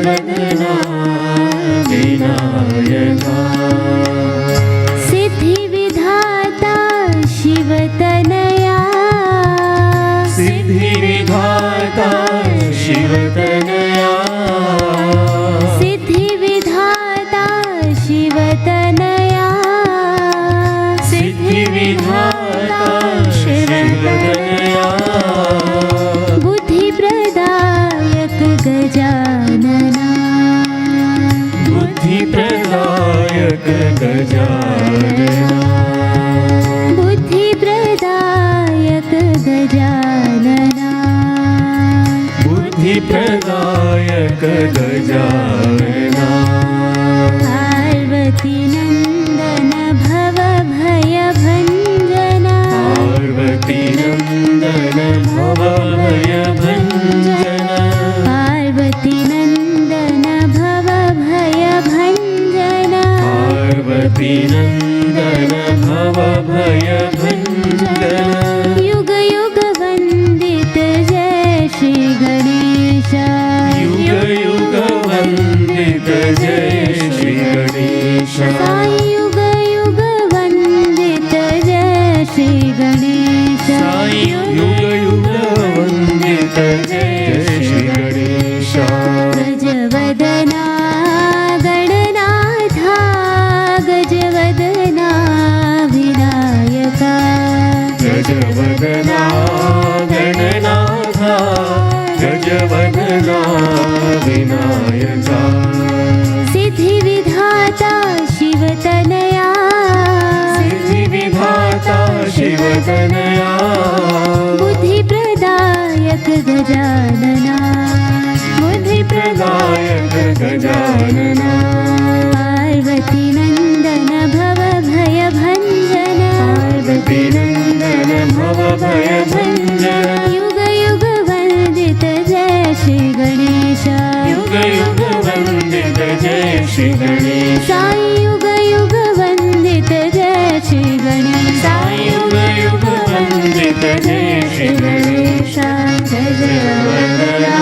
वदना विनायका सिद्धि विधाता शिव तनया सिद्धि विधाता शिव तनया सिद्धि विधाता शिव तनया सिद्धि विधाता शिव तनया बुद्धि प्रदायक गजानना बुद्धि प्रदायक गजानना बुद्धि प्रदायक गजानना बुद्धि प्रदायक गजानना पार्वती नंदन भव भय भंजना पार्वती नंदन भव भय भंजना पार्वती नंदन भव भय भंजना पार्वती नंदन भव भय भंजना युग युग वंदित जय श्री गणेश युग युग वंदित जय श्री गणेश साई युग युग वंदित जय श्री गणेश साई युग युग वंदित जय श्री गणेश गजवदना गणनाथा गजवदना विनायका गजवदना गणनाथा गजवदना विनायका सिद्धि विधाता शिव तनया सिद्धि विधाता शिव तनया बुद्धि प्रदायक गजानना बुद्धि प्रदायक गजानना पार्वती नंदन भव भय भंजना पार्वती नंदन भव भय भंजना युग युग वंदित जय श्री गणेश युग युग वंदित जय श्री गणेश साई युग युग वंदित जय श्री गणेश साई युग युग वंदित जय श्री गणेश गणेश जय जय वदना